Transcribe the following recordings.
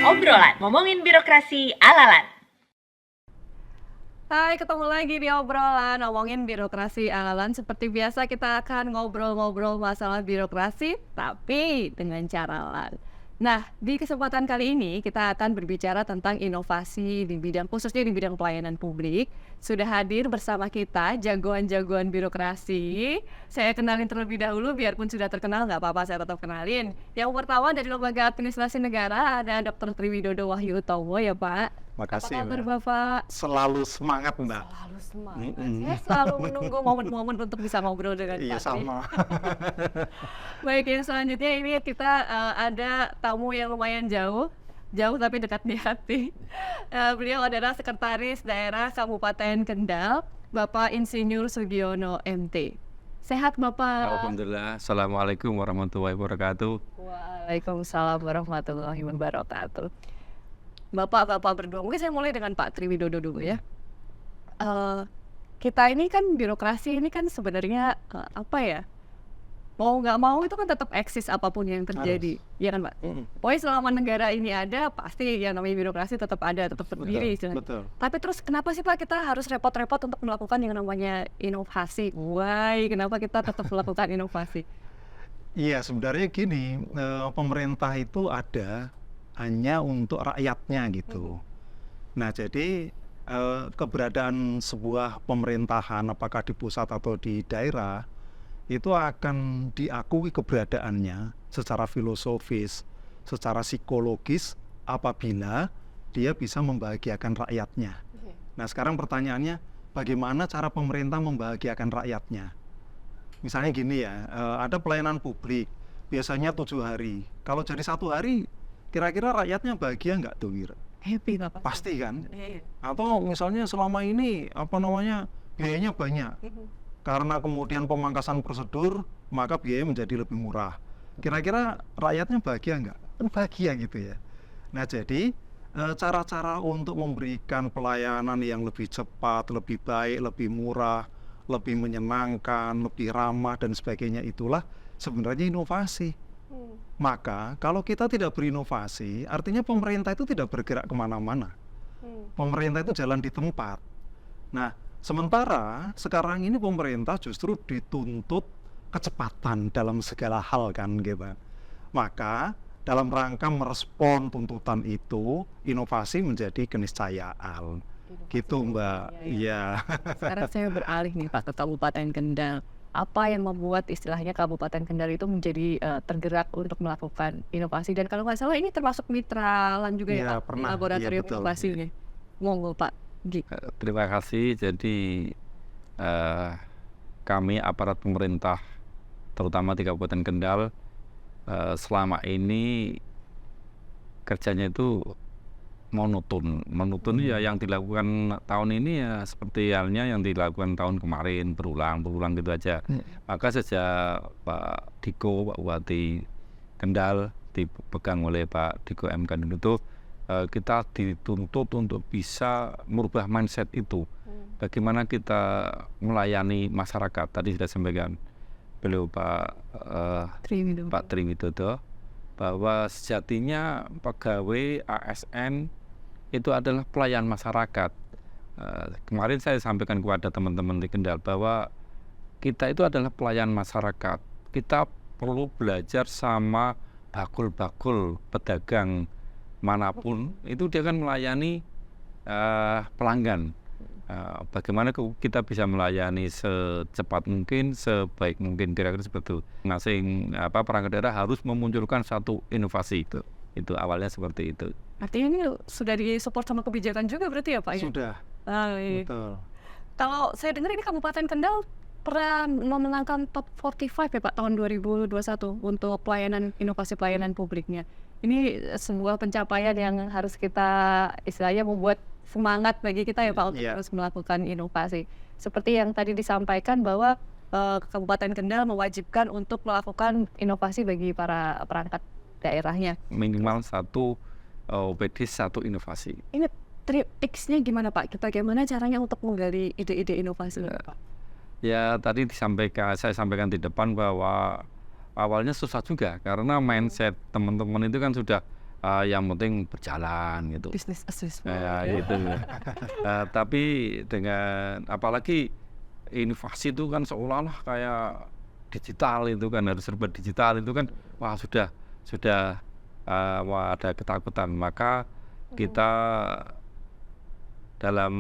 Obrolan ngomongin birokrasi ala-lan. Hai, ketemu lagi di obrolan ngomongin birokrasi ala-lan. Seperti biasa kita akan ngobrol-ngobrol masalah birokrasi, tapi dengan cara lan. Nah, di kesempatan kali ini kita akan berbicara tentang inovasi di bidang, khususnya di bidang pelayanan publik. Sudah hadir bersama kita jagoan-jagoan birokrasi. Saya kenalin terlebih dahulu, biarpun sudah terkenal nggak apa-apa, saya tetap kenalin. Yang pertama dari Lembaga Administrasi Negara ada Dr. Triwidodo Wahyu Utomo ya Pak. Makasih, Apa kabar Mbak. Bapak? Selalu semangat, Mbak. Selalu semangat. Saya selalu menunggu momen-momen untuk bisa ngobrol dengan Iya, Pak Tri. sama. Baik, yang selanjutnya ini kita ada tamu yang lumayan jauh tapi dekat di hati. Beliau adalah Sekretaris Daerah Kabupaten Kendal, Bapak Insinyur Sugiono MT. Sehat Bapak? Alhamdulillah. Assalamualaikum warahmatullahi wabarakatuh. Waalaikumsalam warahmatullahi wabarakatuh. Bapak-bapak berdua, mungkin saya mulai dengan Pak Triwidodo dulu ya. Kita ini kan birokrasi ini kan sebenarnya apa ya? Mau nggak mau itu kan tetap eksis apapun yang terjadi, ya kan Pak? Pokoknya selama negara ini ada, pasti yang namanya birokrasi tetap ada, tetap berdiri. Betul. Tapi terus kenapa sih Pak kita harus repot-repot untuk melakukan yang namanya inovasi? Why? Kenapa kita tetap melakukan inovasi? Iya, sebenarnya gini, pemerintah itu ada hanya untuk rakyatnya gitu. Nah, jadi keberadaan sebuah pemerintahan, apakah di pusat atau di daerah, itu akan diakui keberadaannya secara filosofis, secara psikologis apabila dia bisa membahagiakan rakyatnya. Nah, sekarang pertanyaannya, bagaimana cara pemerintah membahagiakan rakyatnya? Misalnya gini ya, ada pelayanan publik, biasanya 7 hari. Kalau jadi 1 hari, kira-kira rakyatnya bahagia nggak tuh, Wira? Happy Bapak? Pasti kan? Atau misalnya selama ini, biayanya banyak. Karena kemudian pemangkasan prosedur, maka biaya menjadi lebih murah. Kira-kira rakyatnya bahagia nggak? Kan bahagia gitu ya. Nah, jadi cara-cara untuk memberikan pelayanan yang lebih cepat, lebih baik, lebih murah, lebih menyenangkan, lebih ramah dan sebagainya, itulah sebenarnya inovasi. Maka kalau kita tidak berinovasi, artinya pemerintah itu tidak bergerak kemana-mana. Pemerintah itu jalan di tempat. Nah, sementara sekarang ini pemerintah justru dituntut kecepatan dalam segala hal kan gitu. Maka dalam rangka merespon tuntutan itu, inovasi menjadi keniscayaan. Gitu Mbak. Iya. Sekarang saya beralih nih Pak ke Kabupaten Kendal. Apa yang membuat istilahnya Kabupaten Kendal itu menjadi tergerak untuk melakukan inovasi, dan kalau nggak salah ini termasuk mitralan juga ya Pak, pernah. laboratorium Iya, betul. inovasi ini. Monggo Pak. Terima kasih. Jadi kami aparat pemerintah, terutama di Kabupaten Kendal, selama ini kerjanya itu monoton ya, yang dilakukan tahun ini ya seperti halnya yang dilakukan tahun kemarin, berulang gitu aja. Maka sejak Pak Diko, Pak Bupati Kendal dipegang oleh Pak Diko M. Kanil itu, kita dituntut untuk bisa merubah mindset itu. Bagaimana kita melayani masyarakat, tadi sudah sampaikan beliau Pak Triwidodo, bahwa sejatinya pegawai ASN itu adalah pelayan masyarakat. Kemarin saya sampaikan kepada teman-teman di Kendal bahwa kita itu adalah pelayan masyarakat. Kita perlu belajar sama bakul-bakul pedagang manapun, itu dia akan melayani pelanggan. Bagaimana kita bisa melayani secepat mungkin, sebaik mungkin, kira-kira seperti itu. Masing perangkat daerah harus memunculkan satu inovasi. Itu awalnya seperti itu. Artinya ini sudah disupport sama kebijakan juga berarti ya Pak? Sudah. Iya. Betul. Kalau saya dengar ini Kabupaten Kendal pernah memenangkan top 45 ya Pak tahun 2021 untuk inovasi pelayanan publiknya. Ini sebuah pencapaian yang harus kita istilahnya membuat semangat bagi kita ya Pak untuk terus melakukan inovasi. seperti yang tadi disampaikan bahwa Kabupaten Kendal mewajibkan untuk melakukan inovasi bagi para perangkat daerahnya. Minimal satu OPD, satu inovasi. Ini tips-nya gimana Pak? Bagaimana caranya untuk menggali ide-ide inovasi ini, Pak? Ya tadi saya sampaikan di depan bahwa awalnya susah juga karena mindset teman-teman itu kan sudah yang penting berjalan gitu. Business as usual. Ya, gitu. Tapi dengan apalagi inovasi itu kan seolah-olah kayak digital itu kan, harus serba digital itu kan, wah sudah wah ada ketakutan. Maka kita dalam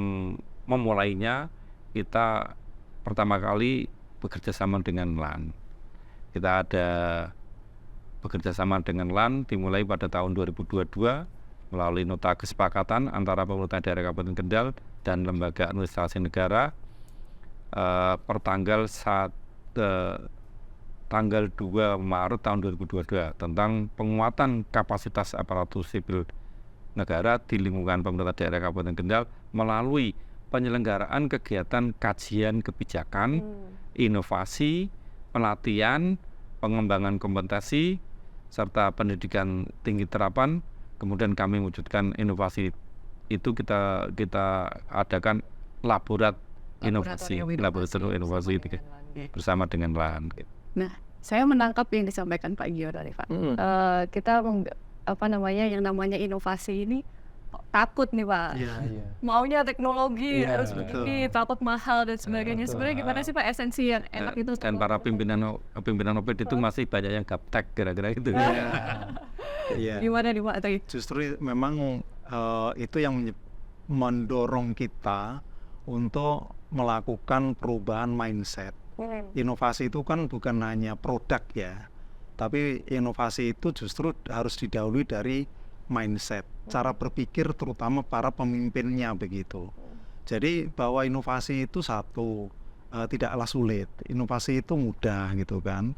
memulainya, kita pertama kali bekerja sama dengan LAN. Kita ada bekerja sama dengan LAN dimulai pada tahun 2022 melalui nota kesepakatan antara pemerintah daerah Kabupaten Kendal dan lembaga administrasi negara per tanggal 2 Maret tahun 2022 tentang penguatan kapasitas aparatur sipil negara di lingkungan pemerintah daerah Kabupaten Kendal melalui penyelenggaraan kegiatan kajian kebijakan, inovasi, pelatihan, pengembangan kompetensi, serta pendidikan tinggi terapan. Kemudian kami wujudkan inovasi itu, kita adakan laboratorium inovasi bersama dengan LAN. Nah, saya menangkap yang disampaikan Pak Gio tadi, Pak. Kita yang namanya inovasi ini takut nih Pak. Maunya teknologi harus begini, takut mahal dan sebagainya. Sebenarnya gimana sih Pak esensi yang enak itu? Dan para pimpinan OPD itu masih banyak yang gaptek kira-kira gitu. Gimana nih Pak tadi? Justru memang itu yang mendorong kita untuk melakukan perubahan mindset. Inovasi itu kan bukan hanya produk ya, tapi inovasi itu justru harus didahului dari mindset, cara berpikir terutama para pemimpinnya begitu. Jadi bahwa inovasi itu tidaklah sulit, inovasi itu mudah gitu kan.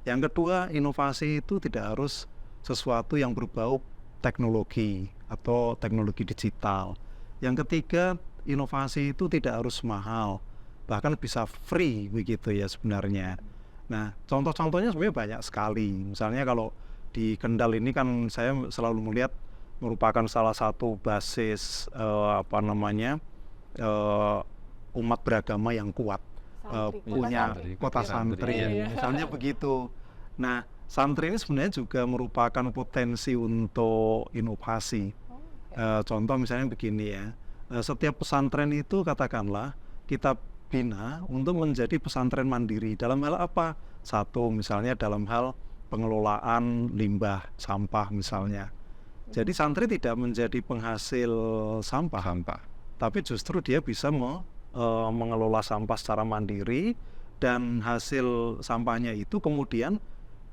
Yang kedua, inovasi itu tidak harus sesuatu yang berbau teknologi atau teknologi digital. Yang ketiga, inovasi itu tidak harus mahal, bahkan bisa free begitu ya sebenarnya. Nah, contoh-contohnya sebenarnya banyak sekali. Misalnya kalau di Kendal ini kan saya selalu melihat merupakan salah satu basis umat beragama yang kuat, punya kota santri, misalnya begitu. Nah, santri ini sebenarnya juga merupakan potensi untuk inovasi. Contoh misalnya begini ya, setiap pesantren itu katakanlah kita bina untuk menjadi pesantren mandiri. Dalam hal apa? Satu, misalnya dalam hal pengelolaan limbah sampah misalnya. Jadi santri tidak menjadi penghasil sampah, tapi justru dia bisa mengelola sampah secara mandiri, dan hasil sampahnya itu kemudian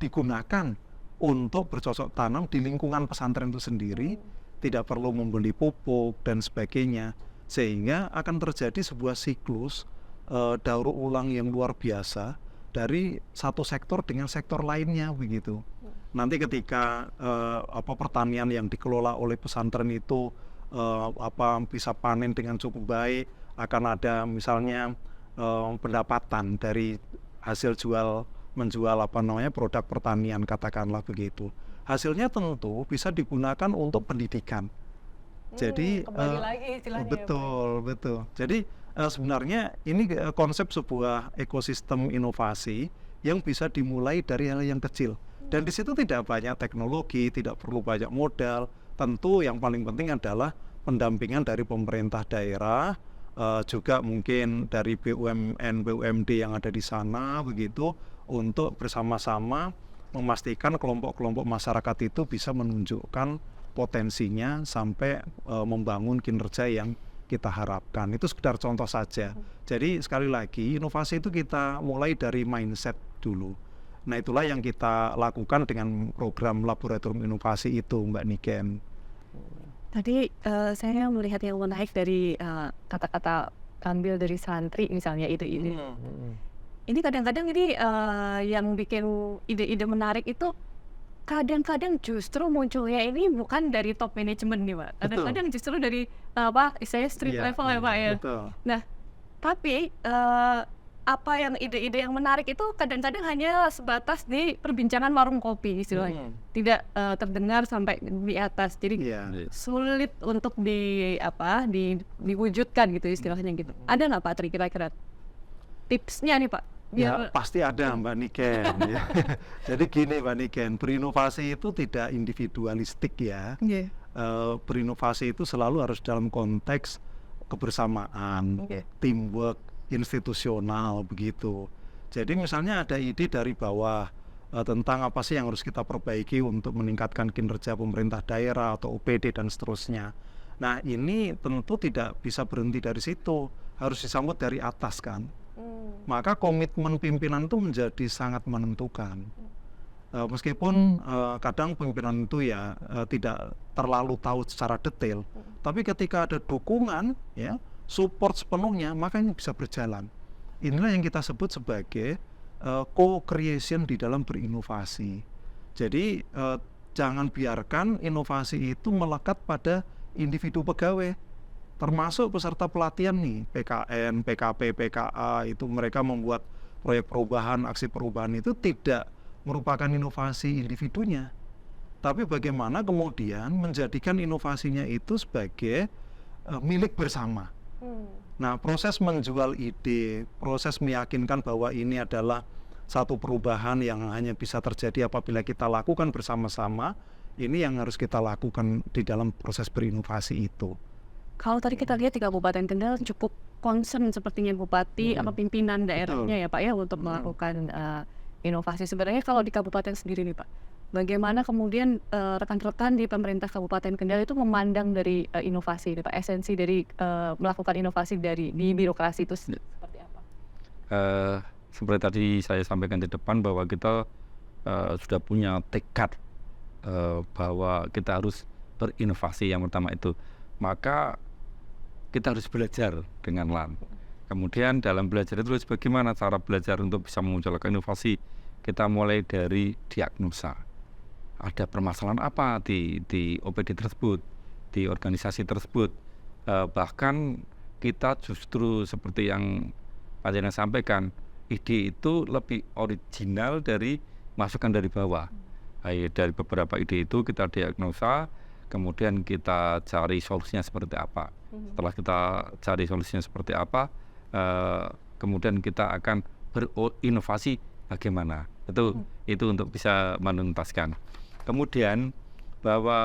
digunakan untuk bercocok tanam di lingkungan pesantren itu sendiri, tidak perlu membeli pupuk dan sebagainya, sehingga akan terjadi sebuah siklus daur ulang yang luar biasa dari satu sektor dengan sektor lainnya begitu. Nanti ketika pertanian yang dikelola oleh pesantren itu bisa panen dengan cukup baik, akan ada misalnya pendapatan dari hasil menjual produk pertanian katakanlah begitu. Hasilnya tentu bisa digunakan untuk pendidikan. Jadi kembali lagi istilahnya. Betul. Jadi sebenarnya ini konsep sebuah ekosistem inovasi yang bisa dimulai dari hal yang kecil. Dan di situ tidak banyak teknologi, tidak perlu banyak modal. Tentu yang paling penting adalah pendampingan dari pemerintah daerah, juga mungkin dari BUMN, BUMD yang ada di sana begitu, untuk bersama-sama memastikan kelompok-kelompok masyarakat itu bisa menunjukkan potensinya sampai membangun kinerja yang kita harapkan. Itu sekedar contoh saja. Jadi sekali lagi, inovasi itu kita mulai dari mindset dulu. Nah, itulah yang kita lakukan dengan program laboratorium inovasi itu, Mbak Niken. Tadi saya melihat yang menarik dari kata-kata ambil dari santri misalnya ide-ide. Ini kadang-kadang ini yang bikin ide-ide menarik itu kadang-kadang justru munculnya ini bukan dari top management nih Pak. Kadang-kadang justru dari istilahnya street level ya Pak ya. Betul. Nah, Tapi apa yang ide-ide yang menarik itu kadang-kadang hanya sebatas di perbincangan warung kopi istilahnya, tidak terdengar sampai di atas. Jadi Iya. sulit untuk diwujudkan gitu istilahnya gitu. Ada nggak Pak Tri kira-kira tipsnya nih Pak? Ya, pasti ada Mbak Niken. Ya. Jadi gini Mbak Niken, berinovasi itu tidak individualistik ya. Iya. Berinovasi itu selalu harus dalam konteks kebersamaan, teamwork, institusional begitu. Jadi misalnya ada ide dari bawah tentang apa sih yang harus kita perbaiki untuk meningkatkan kinerja pemerintah daerah atau OPD dan seterusnya. Nah ini tentu tidak bisa berhenti dari situ, harus disambut dari atas kan. Maka komitmen pimpinan itu menjadi sangat menentukan. Meskipun kadang pimpinan itu ya tidak terlalu tahu secara detail, tapi ketika ada dukungan, ya support sepenuhnya, maka ini bisa berjalan. Inilah yang kita sebut sebagai co-creation di dalam berinovasi. Jadi jangan biarkan inovasi itu melekat pada individu pegawai. Termasuk peserta pelatihan nih, PKN, PKP, PKA, itu mereka membuat proyek perubahan, aksi perubahan itu tidak merupakan inovasi individunya. Tapi bagaimana kemudian menjadikan inovasinya itu sebagai milik bersama. Nah, proses menjual ide, proses meyakinkan bahwa ini adalah satu perubahan yang hanya bisa terjadi apabila kita lakukan bersama-sama, ini yang harus kita lakukan di dalam proses berinovasi itu. Kalau tadi kita lihat di Kabupaten Kendal cukup concern sepertinya Bupati apa pimpinan daerahnya ya Pak ya untuk melakukan inovasi. Sebenarnya kalau di Kabupaten sendiri nih Pak, bagaimana kemudian rekan-rekan di pemerintah Kabupaten Kendal itu memandang dari inovasi ini Pak, esensi dari melakukan inovasi di birokrasi itu seperti apa? Seperti tadi saya sampaikan di depan bahwa kita sudah punya tekad bahwa kita harus berinovasi yang pertama itu. Maka kita harus belajar dengan LAN. Kemudian dalam belajar itu bagaimana cara belajar untuk bisa memunculkan inovasi. Kita mulai dari diagnosa. Ada permasalahan apa di OPD tersebut, di organisasi tersebut. Bahkan kita justru seperti yang Pak Jena sampaikan, ide itu lebih original dari masukan dari bawah. Dari beberapa ide itu kita diagnosa, kemudian kita cari solusinya seperti apa. Setelah kita cari solusinya seperti apa, kemudian kita akan berinovasi bagaimana. Itu untuk bisa menuntaskan. Kemudian bahwa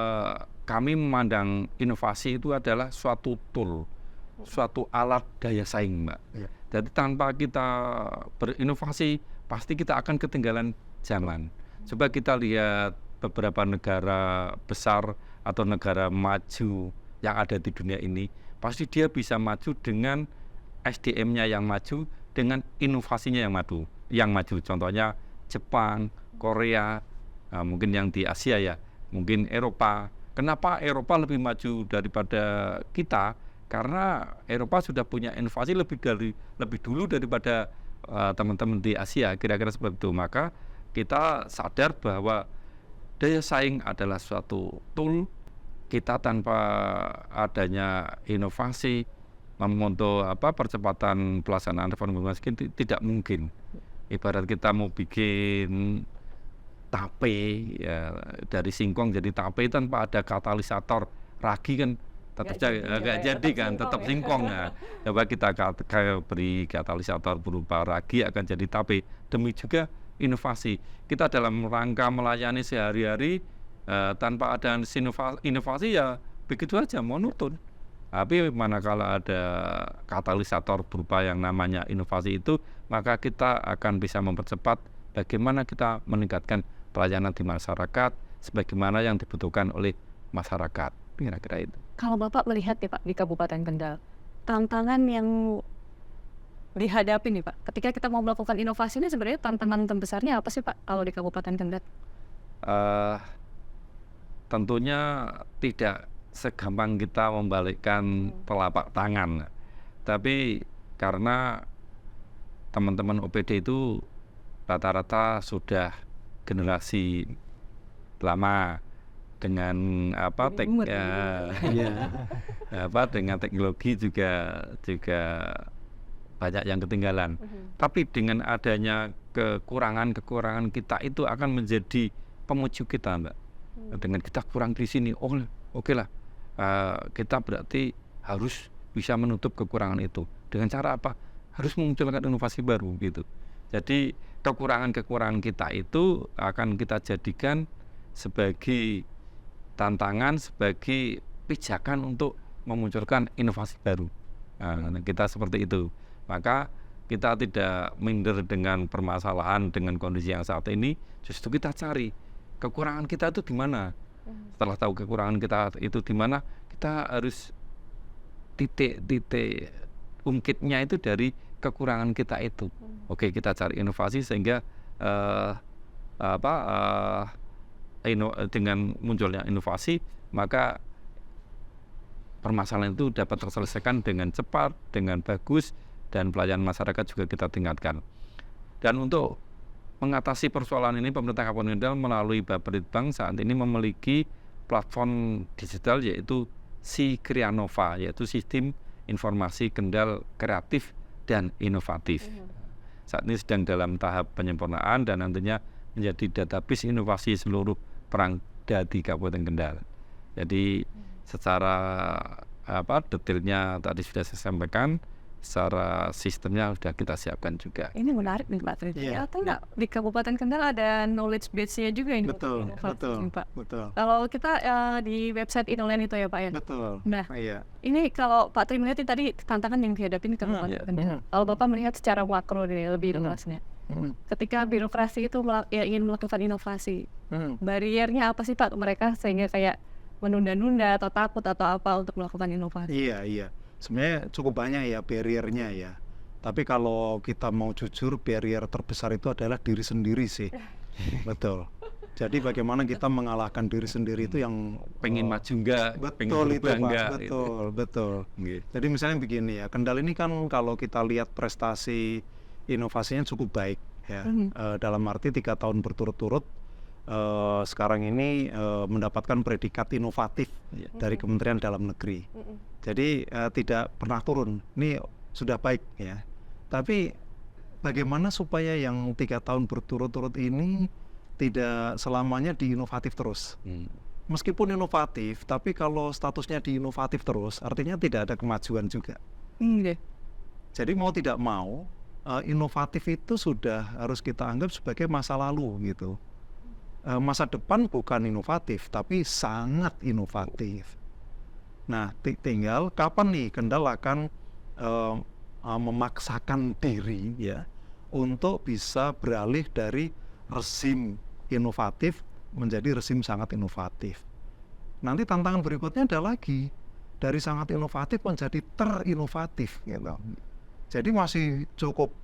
kami memandang inovasi itu adalah suatu tool, suatu alat daya saing, Mbak. Ya. Jadi tanpa kita berinovasi, pasti kita akan ketinggalan zaman. Coba kita lihat beberapa negara besar atau negara maju yang ada di dunia ini, pasti dia bisa maju dengan SDM-nya yang maju, dengan inovasinya yang maju. Contohnya Jepang, Korea, mungkin yang di Asia ya, mungkin Eropa. Kenapa Eropa lebih maju daripada kita? Karena Eropa sudah punya inovasi lebih dulu daripada teman-teman di Asia, kira-kira seperti itu. Maka kita sadar bahwa daya saing adalah suatu tool. Kita tanpa adanya inovasi untuk percepatan pelaksanaan reforma birokrasi tidak mungkin. Ibarat kita mau bikin tape ya, dari singkong jadi tape tanpa ada katalisator ragi kan tetap nggak jadi kan, tetap singkong ya. Coba kita beri katalisator berupa ragi akan jadi tape. Demi juga inovasi, kita dalam rangka melayani sehari-hari tanpa ada inovasi ya begitu aja monoton. Tapi manakala ada katalisator berupa yang namanya inovasi itu, maka kita akan bisa mempercepat bagaimana kita meningkatkan pelayanan di masyarakat sebagaimana yang dibutuhkan oleh masyarakat. Kira-kira itu. Kalau Bapak melihat nih Pak di Kabupaten Kendal, tantangan yang dihadapi nih Pak, ketika kita mau melakukan inovasi ini sebenarnya tantangan terbesarnya apa sih Pak kalau di Kabupaten Kendal? Tentunya tidak segampang kita membalikkan telapak tangan, tapi karena teman-teman OPD itu rata-rata sudah generasi lama dengan dengan teknologi juga banyak yang ketinggalan. Tapi dengan adanya kekurangan kita itu akan menjadi pemuju kita, Mbak. Dengan kita kurang di sini, oke lah, kita berarti harus bisa menutup kekurangan itu. Dengan cara apa? Harus memunculkan inovasi baru gitu. Jadi kekurangan kita itu akan kita jadikan sebagai tantangan, sebagai pijakan untuk memunculkan inovasi baru. Kita seperti itu. Maka kita tidak minder dengan permasalahan, dengan kondisi yang saat ini. Justru kita cari kekurangan kita itu di mana. Setelah tahu kekurangan kita itu di mana, kita harus titik ungkitnya itu dari kekurangan kita itu. Oke, kita cari inovasi sehingga dengan munculnya inovasi, maka permasalahan itu dapat terselesaikan dengan cepat, dengan bagus, dan pelayanan masyarakat juga kita tingkatkan. Dan untuk mengatasi persoalan ini, pemerintah Kabupaten Kendal melalui Bapelitbang saat ini memiliki platform digital yaitu Sikrianova, yaitu Sistem Informasi Kendal Kreatif dan Inovatif. Saat ini sedang dalam tahap penyempurnaan dan nantinya menjadi database inovasi seluruh Perangda di Kabupaten Kendal. Jadi secara detailnya tadi sudah saya sampaikan, secara sistemnya sudah kita siapkan juga. Ini menarik nih Pak Tri. Iya. Ternyata nggak di Kabupaten Kendal ada knowledge base-nya juga ini. Betul, untuk inovasi betul, ini, Pak. betul, Kalau kita di website Inoland itu ya Pak ya. betul. Nah, Iya. ini kalau Pak Tri melihat tadi tantangan yang dihadapi di Kabupaten iya. Kendal. Kalau Bapak melihat secara makro nih, lebih luasnya. Ketika birokrasi itu ingin melakukan inovasi, bariernya apa sih Pak mereka sehingga kayak menunda-nunda atau takut atau apa untuk melakukan inovasi? Iya. Sebenarnya cukup banyak ya barriernya ya. Tapi kalau kita mau jujur, barrier terbesar itu adalah diri sendiri sih. Betul. Jadi bagaimana kita mengalahkan diri sendiri itu yang Pengen maju enggak, pengen betul itu berubah Pak, enggak, betul. gitu. Jadi misalnya begini ya, Kendal ini kan kalau kita lihat prestasi inovasinya cukup baik ya. Dalam arti 3 tahun berturut-turut sekarang ini mendapatkan predikat inovatif dari Kementerian Dalam Negeri. Jadi tidak pernah turun. Ini sudah baik ya. Tapi bagaimana supaya yang 3 tahun berturut-turut ini tidak selamanya di inovatif terus? Meskipun inovatif, tapi kalau statusnya di inovatif terus, artinya tidak ada kemajuan juga. Jadi mau tidak mau, inovatif itu sudah harus kita anggap sebagai masa lalu gitu. Masa depan bukan inovatif, tapi sangat inovatif. Nah, tinggal kapan nih Kendal akan memaksakan diri ya untuk bisa beralih dari rezim inovatif menjadi rezim sangat inovatif. Nanti tantangan berikutnya ada lagi, dari sangat inovatif menjadi terinovatif gitu. Jadi masih cukup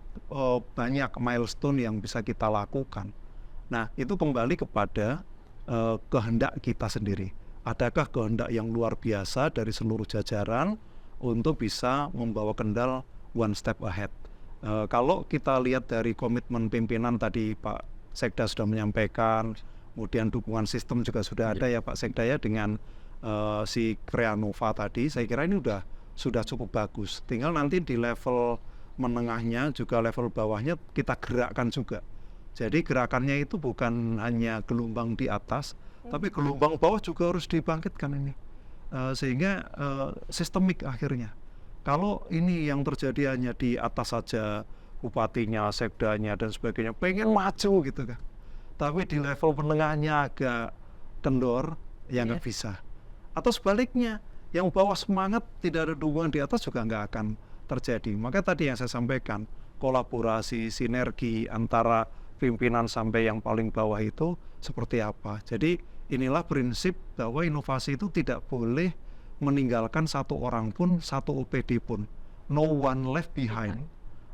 banyak milestone yang bisa kita lakukan. Nah, itu kembali kepada kehendak kita sendiri. Adakah kehendak yang luar biasa dari seluruh jajaran untuk bisa membawa Kendal one step ahead? Kalau kita lihat dari komitmen pimpinan tadi Pak Sekda sudah menyampaikan, kemudian dukungan sistem juga sudah ada ya Pak Sekda ya dengan si Kreanova tadi, saya kira ini sudah cukup bagus. Tinggal nanti di level menengahnya juga level bawahnya kita gerakkan juga. Jadi gerakannya itu bukan hanya gelombang di atas, tapi gelombang bawah juga harus dibangkitkan ini, sehingga sistemik akhirnya. Kalau ini yang terjadi hanya di atas saja, bupatinya, sekdanya dan sebagainya pengen maju gitu kan, tapi di level menengahnya agak kendor, ya nggak bisa. Atau sebaliknya, yang bawah semangat tidak ada dukungan di atas juga nggak akan terjadi. Maka tadi yang saya sampaikan, kolaborasi, sinergi antara pimpinan sampai yang paling bawah itu seperti apa. Jadi inilah prinsip bahwa inovasi itu tidak boleh meninggalkan satu orang pun, satu OPD pun. No one left behind,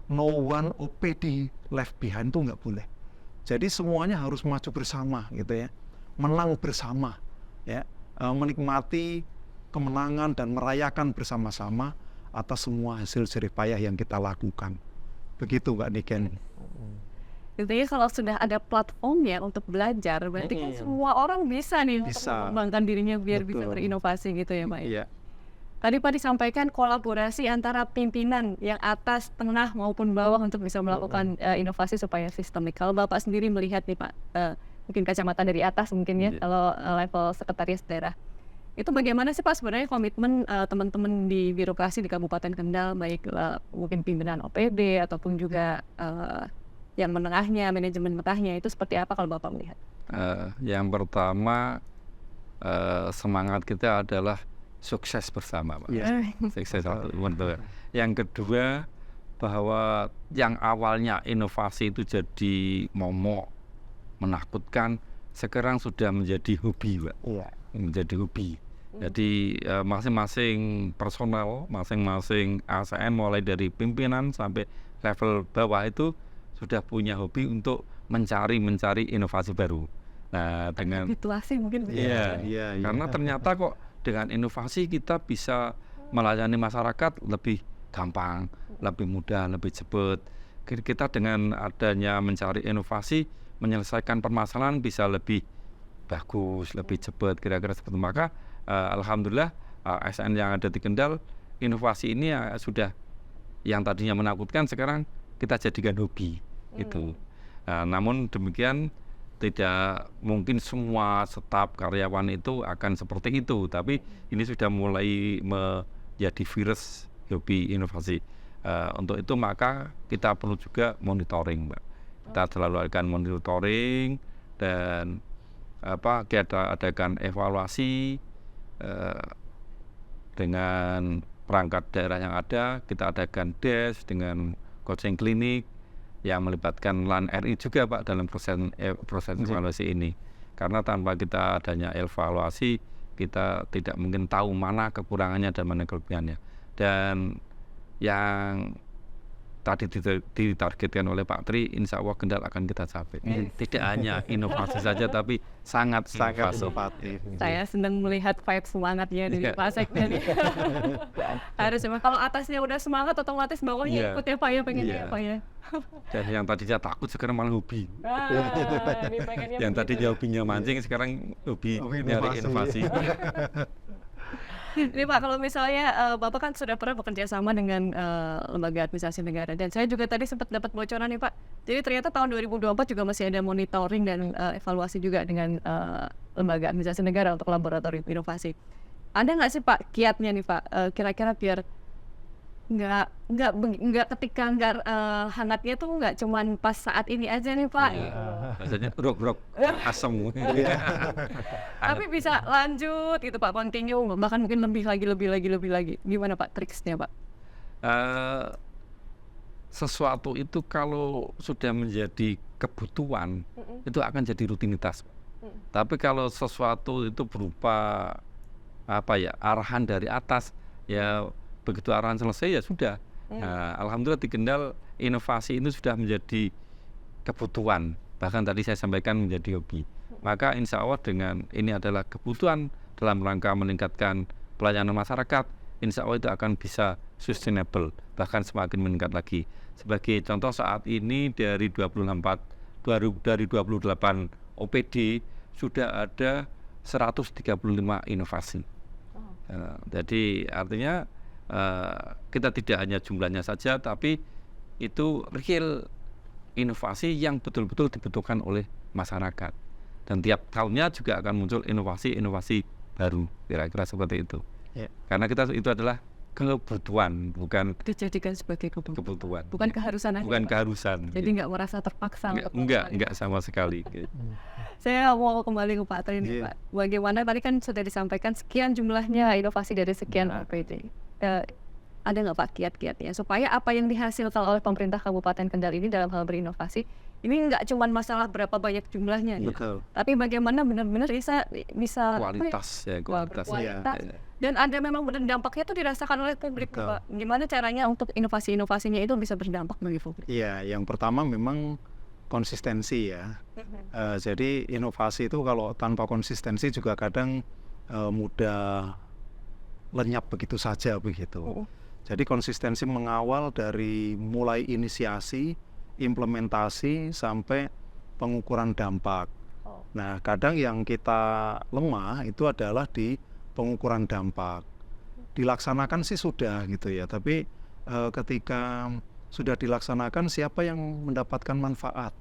no one OPD left behind, itu nggak boleh. Jadi semuanya harus maju bersama gitu ya, menang bersama ya, menikmati kemenangan dan merayakan bersama-sama atas semua hasil jerih payah yang kita lakukan. Begitu Mbak Niken. Intinya kalau sudah ada platformnya untuk belajar, berarti kan semua orang bisa nih untuk Bisa. mengembangkan dirinya biar bisa Betul. berinovasi gitu ya Pak. Iya. Tadi Pak disampaikan kolaborasi antara pimpinan yang atas, tengah maupun bawah untuk bisa melakukan inovasi supaya sistemik. Kalau Bapak sendiri melihat nih Pak, mungkin kacamata dari atas mungkin ya, kalau level sekretaris daerah. Itu bagaimana sih Pak sebenarnya komitmen teman-teman di birokrasi di Kabupaten Kendal, baik mungkin pimpinan OPD ataupun juga yang menengahnya, manajemen menengahnya, itu seperti apa kalau Bapak melihat? Yang pertama, semangat kita adalah sukses bersama, Pak. Sukses betul. Yang kedua, bahwa yang awalnya inovasi itu jadi momok, menakutkan, sekarang sudah menjadi hobi, Pak. Menjadi hobi. Jadi masing-masing personal, masing-masing ASN mulai dari pimpinan sampai level bawah itu sudah punya hobi untuk mencari inovasi baru. Nah, dengan Habituasi mungkin. iya, karena ternyata kok dengan inovasi kita bisa melayani masyarakat lebih gampang, lebih mudah, lebih cepat. Kita dengan adanya mencari inovasi, menyelesaikan permasalahan bisa lebih bagus, lebih cepat, kira-kira seperti itu. Maka alhamdulillah ASN yang ada di Kendal, inovasi ini sudah yang tadinya menakutkan sekarang kita jadikan hobi gitu. Namun demikian tidak mungkin semua staf karyawan itu akan seperti itu, tapi ini sudah mulai menjadi virus hobi inovasi. Untuk itu maka kita perlu juga monitoring, Mbak. Kita selalu akan monitoring dan kita adakan evaluasi dengan perangkat daerah yang ada. Kita adakan desk dengan coaching klinik yang melibatkan LAN RI juga, Pak, dalam proses evaluasi ini. Karena tanpa kita adanya evaluasi, kita tidak mungkin tahu mana kekurangannya dan mana kelebihannya. Dan yang tadi ditargetkan oleh Pak Tri, insya Allah Kendal akan kita capai. Tidak hanya inovasi saja, tapi sangat inovatif. Saya senang melihat vibe semangatnya dari Pak Sekda. Harus memang kalau atasnya udah semangat, otomatis bawahnya ikut ya Pak ya, pengennya ya Pak ya. Dan yang tadinya takut sekarang malah hobi. Yang tadinya hobinya mancing, sekarang hobi nyari inovasi. Ini Pak, kalau misalnya Bapak kan sudah pernah bekerja sama dengan lembaga administrasi negara, dan saya juga tadi sempat dapat bocoran nih Pak. Jadi ternyata tahun 2024 juga masih ada monitoring dan evaluasi juga dengan lembaga administrasi negara untuk laboratorium inovasi. Ada nggak sih Pak kiatnya nih Pak, kira-kira biar nggak ketika hangatnya tuh nggak cuman pas saat ini aja nih Pak. Rasanya rok asam. Tapi bisa lanjut gitu Pak, continue, bahkan mungkin lebih lagi. Gimana Pak triksnya Pak? Sesuatu itu kalau sudah menjadi kebutuhan, itu akan jadi rutinitas. Tapi kalau sesuatu itu berupa arahan dari atas, ya begitu arahan selesai ya sudah. Alhamdulillah di Kendal inovasi ini sudah menjadi kebutuhan, bahkan tadi saya sampaikan menjadi hobi. Maka insya Allah dengan ini adalah kebutuhan dalam rangka meningkatkan pelayanan masyarakat, insya Allah itu akan bisa sustainable, bahkan semakin meningkat lagi. Sebagai contoh saat ini dari 28 OPD sudah ada 135 inovasi. Jadi artinya kita tidak hanya jumlahnya saja, tapi itu real inovasi yang betul-betul dibutuhkan oleh masyarakat. Dan tiap tahunnya juga akan muncul inovasi baru, kira-kira seperti itu. Karena itu adalah kebutuhan, bukan Dijadikan sebagai kebutuhan. bukan keharusan aja, Bukan Pak. keharusan. Jadi nggak merasa terpaksa. Enggak sama sekali. Saya mau kembali ke Pak Tri nih Pak. Bagaimana tadi kan sudah disampaikan sekian jumlahnya inovasi dari sekian OPD. Ada nggak Pak kiat-kiatnya supaya apa yang dihasilkan oleh pemerintah Kabupaten Kendal ini dalam hal berinovasi ini nggak cuma masalah berapa banyak jumlahnya, Betul. tapi bagaimana benar-benar bisa Kualitas kualitas. kualitas. Dan ada memang benar dampaknya itu dirasakan oleh publik Pak. Gimana caranya untuk inovasi-inovasinya itu bisa berdampak bagi publik? Iya, yang pertama memang konsistensi ya. Jadi inovasi itu kalau tanpa konsistensi juga kadang mudah lenyap begitu saja begitu. Jadi konsistensi mengawal dari mulai inisiasi, implementasi sampai pengukuran dampak. Nah, kadang yang kita lemah itu adalah di pengukuran dampak. dilaksanakan sih sudah gitu ya, tapi ketika sudah dilaksanakan siapa yang mendapatkan manfaat,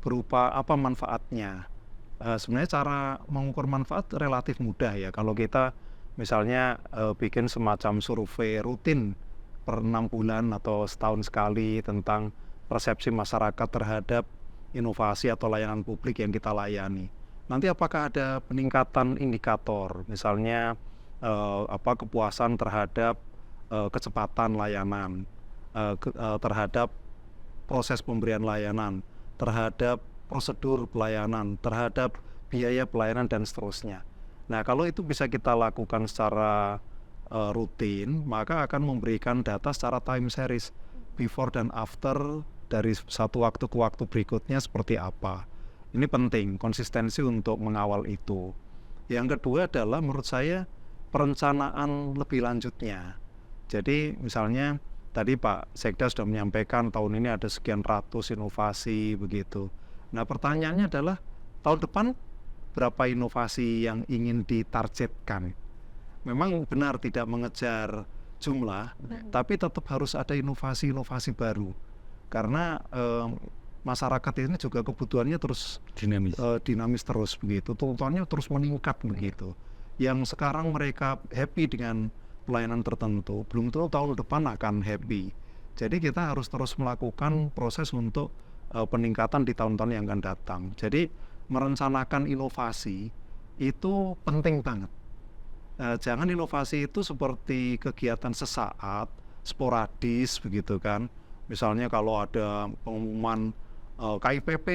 berupa apa manfaatnya. Sebenarnya cara mengukur manfaat relatif mudah ya, kalau kita misalnya bikin semacam survei rutin per 6 bulan atau setahun sekali tentang persepsi masyarakat terhadap inovasi atau layanan publik yang kita layani. Nanti apakah ada peningkatan indikator, misalnya kepuasan terhadap kecepatan layanan, terhadap proses pemberian layanan, terhadap prosedur pelayanan, terhadap biaya pelayanan dan seterusnya. Nah, kalau itu bisa kita lakukan secara rutin, maka akan memberikan data secara time series, before dan after dari satu waktu ke waktu berikutnya seperti apa. Ini penting, konsistensi untuk mengawal itu. Yang kedua adalah menurut saya perencanaan lebih lanjutnya. Jadi misalnya tadi Pak Sekda sudah menyampaikan tahun ini ada sekian ratus inovasi begitu. Nah, pertanyaannya adalah tahun depan berapa inovasi yang ingin ditargetkan. Memang benar tidak mengejar jumlah, tapi tetap harus ada inovasi-inovasi baru. Karena masyarakat ini juga kebutuhannya terus dinamis terus begitu, tuntutannya terus meningkat begitu. Yang sekarang mereka happy dengan pelayanan tertentu, belum tentu tahun depan akan happy. Jadi kita harus terus melakukan proses untuk peningkatan di tahun-tahun yang akan datang. Jadi merencanakan inovasi itu penting banget. Jangan inovasi itu seperti kegiatan sesaat, sporadis begitu kan. Misalnya kalau ada pengumuman KIPP,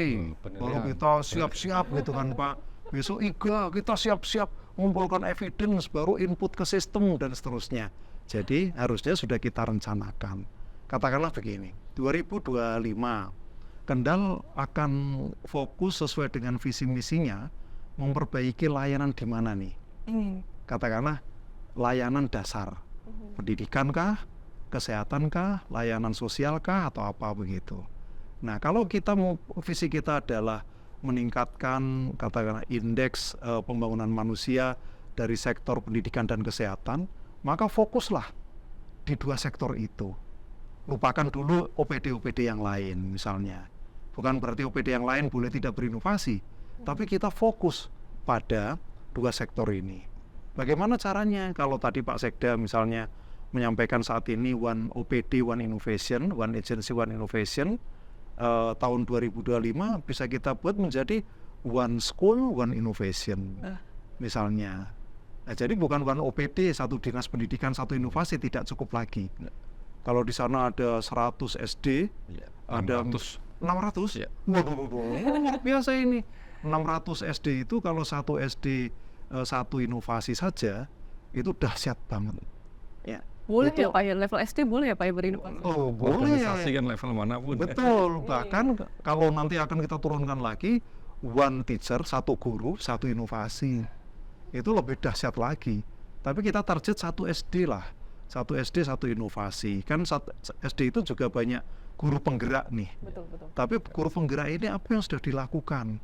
baru kita siap-siap gitu kan Pak. Besok IGA kita siap-siap mengumpulkan evidence, baru input ke sistem dan seterusnya. Jadi harusnya sudah kita rencanakan. Katakanlah begini, 2025 Kendal akan fokus sesuai dengan visi misinya memperbaiki layanan di mana nih? Katakanlah layanan dasar, pendidikan kah, kesehatan kah, layanan sosial kah, atau apa begitu. Nah, kalau kita visi kita adalah meningkatkan katakanlah indeks pembangunan manusia dari sektor pendidikan dan kesehatan, maka fokuslah di dua sektor itu. Lupakan dulu OPD-OPD yang lain misalnya. Bukan berarti OPD yang lain boleh tidak berinovasi, tapi kita fokus pada dua sektor ini. Bagaimana caranya? Kalau tadi Pak Sekda misalnya menyampaikan saat ini One OPD, One Innovation, One Agency, One Innovation, tahun 2025 bisa kita buat menjadi One School, One Innovation misalnya. Nah, jadi bukan One OPD, satu dinas pendidikan, satu inovasi, tidak cukup lagi. Kalau di sana ada 100 SD, ada 600? Ya. Luar biasa ini. 600 SD itu kalau satu SD satu inovasi saja itu dahsyat banget. Ya. Boleh itu, ya Pak ya, level SD boleh ya Pak ya berinovasi? Oh, boleh. Organisasi kan level manapun. Betul. Bahkan kalau nanti akan kita turunkan lagi, one teacher, satu guru, satu inovasi. Itu lebih dahsyat lagi. Tapi kita target satu SD lah. Satu SD, satu inovasi. Kan SD itu juga banyak guru penggerak nih. Betul. Tapi guru penggerak ini apa yang sudah dilakukan?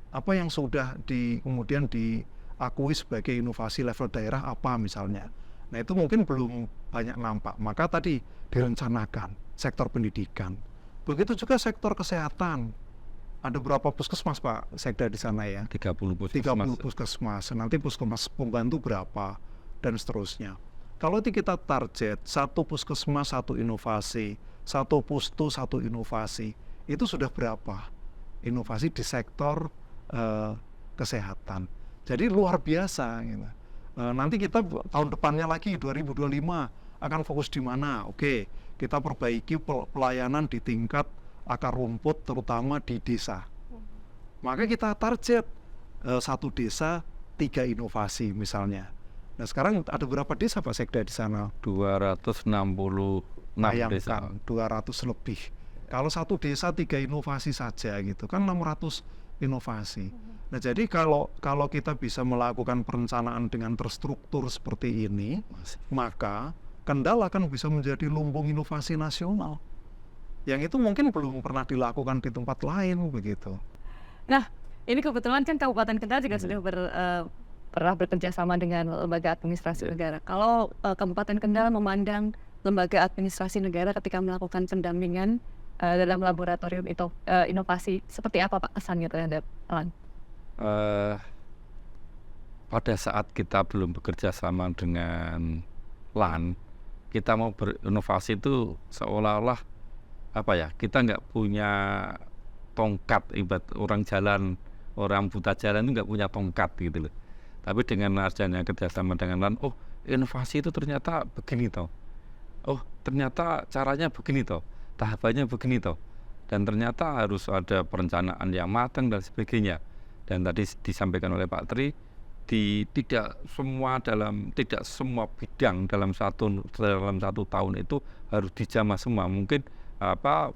Apa yang sudah kemudian diakui sebagai inovasi level daerah apa misalnya? Nah, itu mungkin belum banyak nampak. Maka tadi direncanakan sektor pendidikan. Begitu juga sektor kesehatan. Ada berapa puskesmas Pak Sekda di sana ya? 30 puskesmas. 30 puskesmas. Nanti puskesmas pembantu berapa dan seterusnya. Kalau kita target satu puskesmas satu inovasi, satu pustu satu inovasi, itu sudah berapa inovasi di sektor kesehatan. Jadi luar biasa gitu. Nanti kita tahun depannya lagi 2025 akan fokus di mana? Oke, kita perbaiki pelayanan di tingkat akar rumput terutama di desa. Maka kita target satu desa 3 inovasi misalnya. Nah, sekarang ada berapa desa Pak Sekda di sana? 266 desa. 200 lebih. Kalau satu desa 3 inovasi saja gitu kan 600 inovasi. Nah, jadi kalau kita bisa melakukan perencanaan dengan terstruktur seperti ini, maka Kendal akan bisa menjadi lumbung inovasi nasional. Yang itu mungkin belum pernah dilakukan di tempat lain begitu. Nah, ini kebetulan kan Kabupaten Kendal juga sudah pernah bekerja sama dengan lembaga administrasi negara. Kalau Kabupaten Kendal memandang lembaga administrasi negara ketika melakukan pendampingan dalam laboratorium itu inovasi, seperti apa Pak kesannya terhadap Alan? Pada saat kita belum bekerja sama dengan LAN, kita mau berinovasi itu seolah-olah apa ya, kita nggak punya tongkat, ibarat orang jalan, orang buta jalan itu nggak punya tongkat gitu loh. Tapi dengan adanya kerjasama dengan LAN, oh inovasi itu ternyata begini toh, oh ternyata caranya begini toh, tahapannya begini toh, dan ternyata harus ada perencanaan yang matang dan sebagainya. Dan tadi disampaikan oleh Pak Tri, tidak semua bidang dalam satu tahun itu harus dijamah semua. Mungkin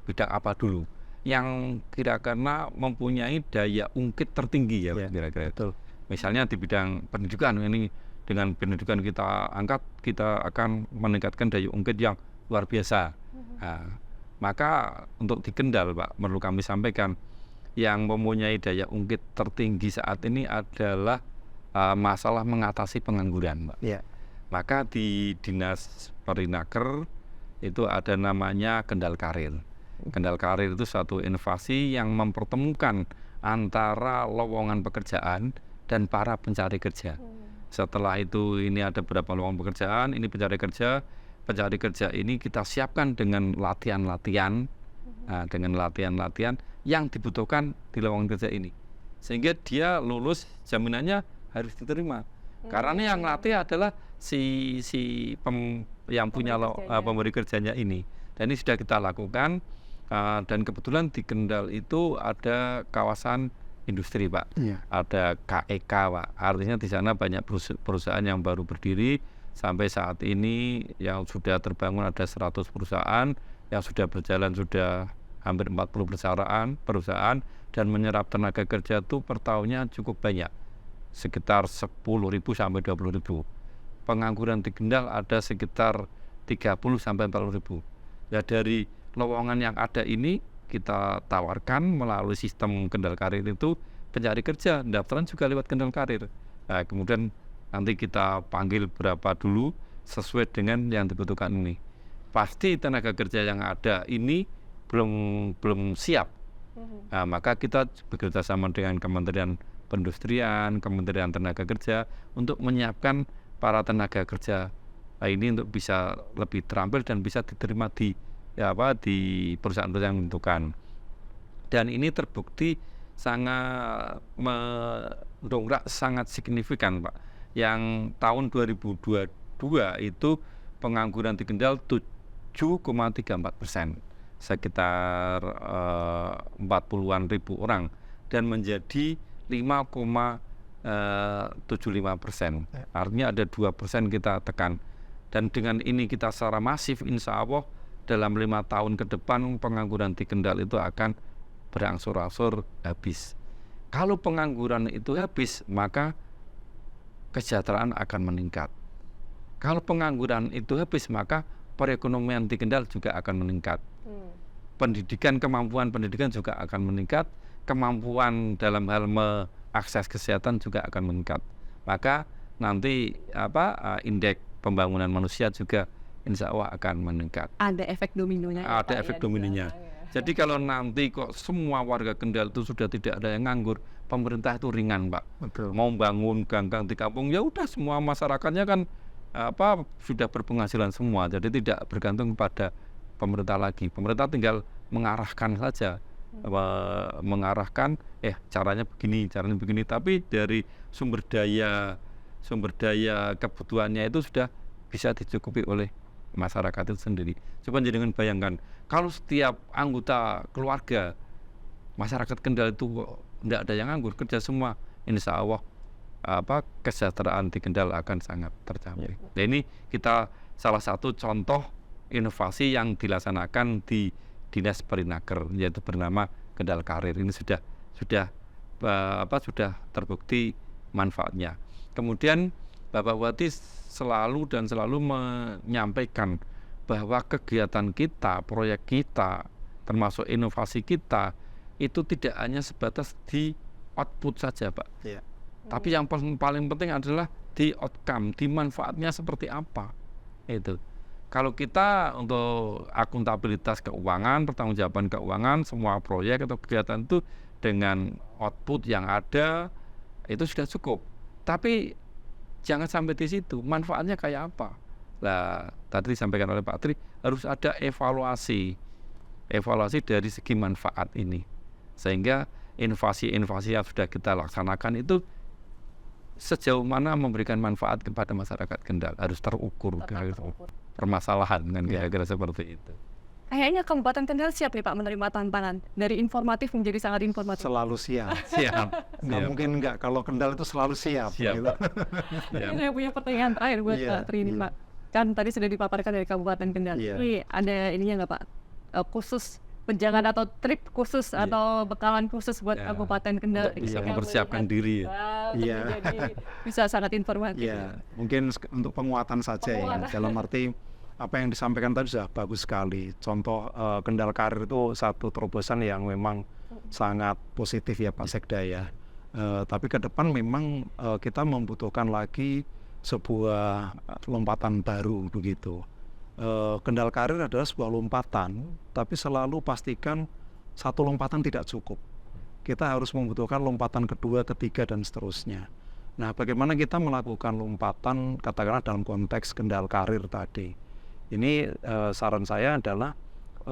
bidang apa dulu yang kira-kira mempunyai daya ungkit tertinggi ya, kira-kira. Betul. Misalnya di bidang pendidikan, ini dengan pendidikan kita angkat, kita akan meningkatkan daya ungkit yang luar biasa. Nah, maka untuk di Kendal Pak, perlu kami sampaikan, yang mempunyai daya ungkit tertinggi saat ini adalah masalah mengatasi pengangguran, Pak. Iya. Maka di Dinas Perinaker itu ada namanya Kendal Karir. Kendal Karir itu satu inovasi yang mempertemukan antara lowongan pekerjaan dan para pencari kerja. Setelah itu ini ada beberapa lowongan pekerjaan, ini pencari kerja ini kita siapkan dengan latihan-latihan, dengan latihan-latihan yang dibutuhkan di lowongan kerja ini, sehingga dia lulus jaminannya harus diterima. Karena yang latih adalah yang punya pemberi kerjanya ini. Dan ini sudah kita lakukan, dan kebetulan di Kendal itu ada kawasan industri Pak. Iya. Ada KEK Pak. Artinya di sana banyak perusahaan yang baru berdiri. Sampai saat ini yang sudah terbangun ada 100 perusahaan, yang sudah berjalan sudah hampir 40 perusahaan, dan menyerap tenaga kerja itu per tahunnya cukup banyak, sekitar 10.000 sampai 20.000. Pengangguran di Kendal ada sekitar 30 sampai 40.000. Ya, dari lowongan yang ada ini kita tawarkan melalui sistem Kendal Karir itu pencari kerja, pendaftaran juga lewat Kendal Karir. Nah, kemudian nanti kita panggil berapa dulu sesuai dengan yang dibutuhkan ini. Pasti tenaga kerja yang ada ini belum siap. Nah, maka kita bekerja sama dengan Kementerian Perindustrian, Kementerian Tenaga Kerja untuk menyiapkan para tenaga kerja ini untuk bisa lebih terampil dan bisa diterima di perusahaan-perusahaan yang menentukan. Dan ini terbukti sangat mendongkrak sangat signifikan Pak. Yang tahun 2022 itu pengangguran di Kendal 7,34%, sekitar 40-an ribu orang, dan menjadi 5,75%. Artinya ada 2% kita tekan. Dan dengan ini kita secara masif, insya Allah dalam 5 tahun ke depan pengangguran di Kendal itu akan berangsur-angsur habis. Kalau pengangguran itu habis, maka kesejahteraan akan meningkat. Kalau pengangguran itu habis, maka perekonomian di Kendal juga akan meningkat. Kemampuan pendidikan juga akan meningkat. Kemampuan dalam hal mengakses kesehatan juga akan meningkat. Maka nanti indeks pembangunan manusia juga insya Allah akan meningkat. Ada efek dominonya. Ada efek dominonya. Jadi kalau nanti kok semua warga Kendal itu sudah tidak ada yang nganggur, pemerintah itu ringan Pak. Betul. Mau bangun gang-gang di kampung, ya udah semua masyarakatnya kan sudah berpenghasilan semua, jadi tidak bergantung pada pemerintah lagi. Pemerintah tinggal mengarahkan saja, mengarahkan caranya begini, tapi dari sumber daya kebutuhannya itu sudah bisa dicukupi oleh masyarakat itu sendiri. Coba jangan bayangkan kalau setiap anggota keluarga masyarakat Kendal itu tidak ada yang nganggur, kerja semua, insya Allah kesejahteraan di Kendal akan sangat tercapai. Nah, ini kita salah satu contoh inovasi yang dilaksanakan di Dinas Perinaker, yaitu bernama Kendal Karir. Ini sudah terbukti manfaatnya. Kemudian Bapak Bupati selalu menyampaikan bahwa kegiatan kita, proyek kita, termasuk inovasi kita itu tidak hanya sebatas di output saja, Pak. Iya. Tapi yang paling penting adalah di outcome, di manfaatnya seperti apa. Itu. Kalau kita untuk akuntabilitas keuangan, pertanggungjawaban keuangan, semua proyek atau kegiatan itu dengan output yang ada itu sudah cukup. Tapi jangan sampai di situ. Manfaatnya kayak apa? Nah, tadi disampaikan oleh Pak Tri, harus ada evaluasi dari segi manfaat ini, sehingga inovasi-inovasi yang sudah kita laksanakan itu sejauh mana memberikan manfaat kepada masyarakat Kendal, harus terukur. Permasalahan kan kira-kira seperti itu. Kayaknya Kabupaten Kendal siap nih Pak menerima tantangan dari informatif menjadi sangat informatif. Selalu siap. Siap. Nggak mungkin nggak, kalau Kendal itu selalu siap. Siap. Gitu. Ya. Saya punya pertanyaan terakhir buat Iya, Pak Tri ini Pak. Kan tadi sudah dipaparkan dari Kabupaten Kendal. Iya. Ini ada ininya nggak Pak? Khusus penjangan atau trip khusus Iya. atau bekalan khusus buat Ya. Kabupaten Kendal Untuk bisa ketika mempersiapkan melihat, diri ya. untuk Iya. menjadi bisa sangat informatif. Ya, mungkin untuk penguatan saja ya. Dalam arti apa yang disampaikan tadi sudah bagus sekali. Contoh Kendal Karir itu satu terobosan yang memang sangat positif ya Pak Sekda ya. Tapi ke depan memang kita membutuhkan lagi sebuah lompatan baru begitu. Kendal Karir adalah sebuah lompatan, tapi selalu pastikan satu lompatan tidak cukup. Kita harus membutuhkan lompatan kedua, ketiga, dan seterusnya. Nah, bagaimana kita melakukan lompatan katakanlah dalam konteks Kendal Karir tadi? Ini saran saya adalah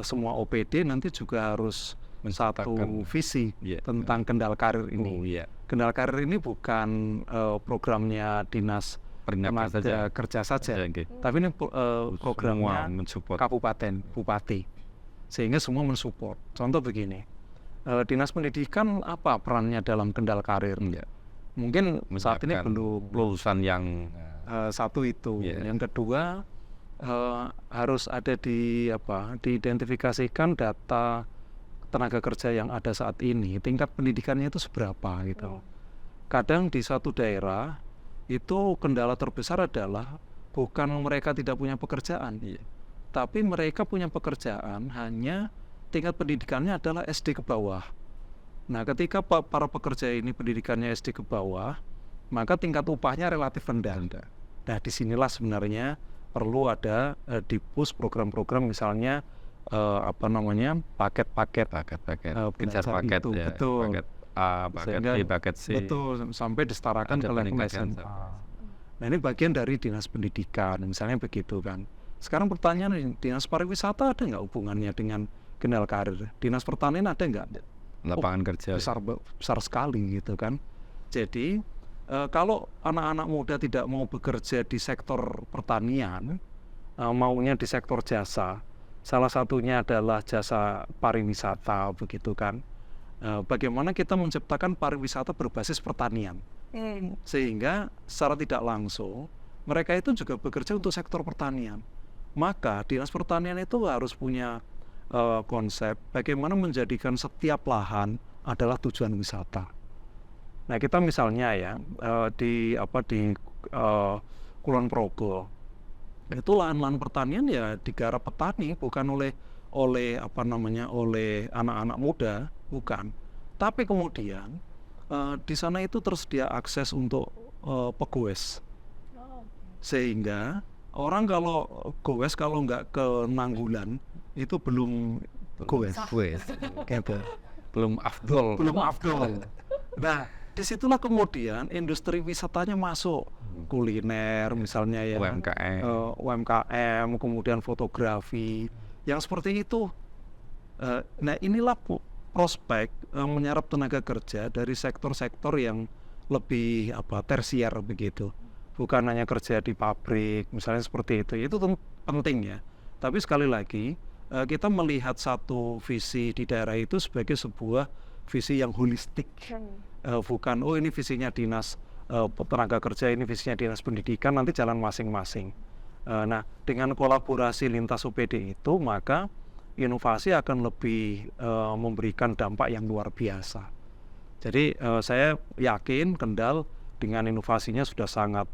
semua OPD nanti juga harus satu visi tentang Kendal Karir ini. Oh, iya. Kendal Karir ini bukan programnya Dinas Tenaga Kerja saja, tapi ini programnya kabupaten, bupati, sehingga semua mensupport. Contoh begini, Dinas Pendidikan apa perannya dalam Kendal Karir? Mungkin saat ini belum lulusan yang satu itu. Yang kedua harus ada diidentifikasikan data tenaga kerja yang ada saat ini, tingkat pendidikannya itu seberapa gitu. Kadang di satu daerah itu kendala terbesar adalah bukan mereka tidak punya pekerjaan, tapi mereka punya pekerjaan hanya tingkat pendidikannya adalah SD ke bawah. Nah, ketika para pekerja ini pendidikannya SD ke bawah, maka tingkat upahnya relatif rendah. Nah, disinilah sebenarnya perlu ada di-push program-program misalnya paket-paket kejar paket itu, ya, betul. paket A, paket B, paket C. Betul, sampai disetarakan ke level SMA. Nah, ini bagian dari Dinas Pendidikan, misalnya begitu kan. Sekarang pertanyaan, Dinas Pariwisata ada nggak hubungannya dengan Kendal Karir? Dinas Pertanian ada nggak? Lapangan kerja. Besar sekali gitu kan. Jadi kalau anak-anak muda tidak mau bekerja di sektor pertanian, maunya di sektor jasa, salah satunya adalah jasa pariwisata begitu kan. Bagaimana kita menciptakan pariwisata berbasis pertanian, sehingga secara tidak langsung mereka itu juga bekerja untuk sektor pertanian. Maka Dinas Pertanian itu harus punya konsep bagaimana menjadikan setiap lahan adalah tujuan wisata. Nah, kita misalnya ya di Kulon Progo itu lahan-lahan pertanian ya digarap petani, bukan oleh anak-anak muda, bukan. Tapi kemudian di sana itu tersedia akses untuk pegoes, sehingga orang kalau goes kalau nggak ke Nanggulan itu belum goes, gitu. Belum afdol. Nah, disitulah kemudian industri wisatanya masuk, kuliner misalnya ya, UMKM, kemudian fotografi, yang seperti itu. Nah, inilah prospek menyerap tenaga kerja dari sektor-sektor yang lebih tersier begitu, bukan hanya kerja di pabrik misalnya seperti itu penting ya. Tapi sekali lagi kita melihat satu visi di daerah itu sebagai sebuah visi yang holistik, bukan ini visinya dinas tenaga kerja, ini visinya dinas pendidikan, nanti jalan masing-masing. Nah, dengan kolaborasi lintas OPD itu maka inovasi akan lebih memberikan dampak yang luar biasa. Jadi saya yakin Kendal dengan inovasinya sudah sangat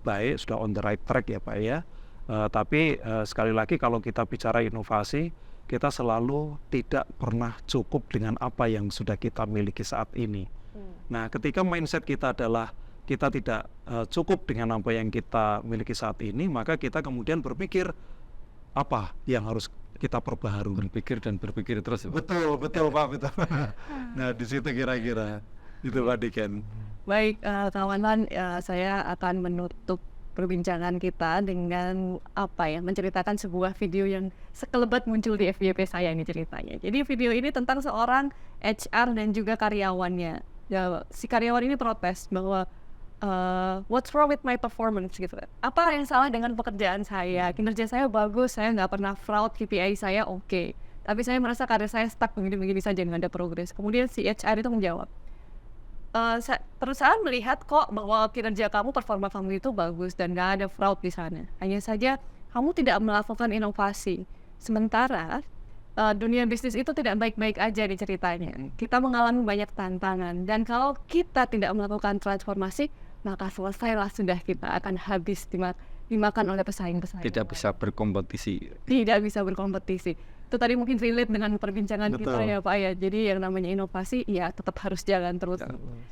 baik, sudah on the right track ya Pak ya. Tapi sekali lagi kalau kita bicara inovasi, kita selalu tidak pernah cukup dengan apa yang sudah kita miliki saat ini. Nah, ketika mindset kita adalah kita tidak cukup dengan apa yang kita miliki saat ini, maka kita kemudian berpikir apa yang harus kita perbaharui. Berpikir dan berpikir terus. Betul, betul Pak, betul. Nah, di situ kira-kira itu Pak Diken. Baik, kawan-kawan, saya akan menutup perbincangan kita dengan menceritakan sebuah video yang sekelebat muncul di FYP saya ini ceritanya. Jadi video ini tentang seorang HR dan juga karyawannya. Ya, si karyawan ini protes bahwa what's wrong with my performance gitu. Apa yang salah dengan pekerjaan saya? Kinerja saya bagus, saya nggak pernah fraud, KPI saya oke. Tapi saya merasa karir saya stuck begini-begini saja, nggak ada progres. Kemudian si HR itu menjawab, perusahaan melihat kok bahwa kinerja kamu, performa kamu itu bagus dan nggak ada fraud di sana. Hanya saja kamu tidak melakukan inovasi. Sementara dunia bisnis itu tidak baik-baik aja di ceritanya. Kita mengalami banyak tantangan dan kalau kita tidak melakukan transformasi, maka selesailah sudah, kita akan habis dimakan oleh pesaing-pesaing. Tidak bisa berkompetisi. Tidak bisa berkompetisi. Itu tadi mungkin relate dengan perbincangan kita Betul. ya Pak ya. Jadi yang namanya inovasi ya tetap harus jalan terus.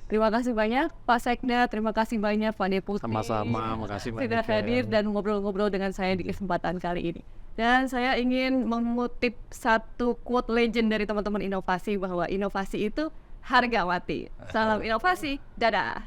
Terima kasih banyak Pak Sekda, terima kasih banyak Pak Deputi. Sama-sama, makasih Mbak Sudah Niken. hadir dan ngobrol-ngobrol dengan saya di kesempatan kali ini. Dan saya ingin mengutip satu quote legend dari teman-teman inovasi bahwa inovasi itu harga mati. Salam inovasi, dadah.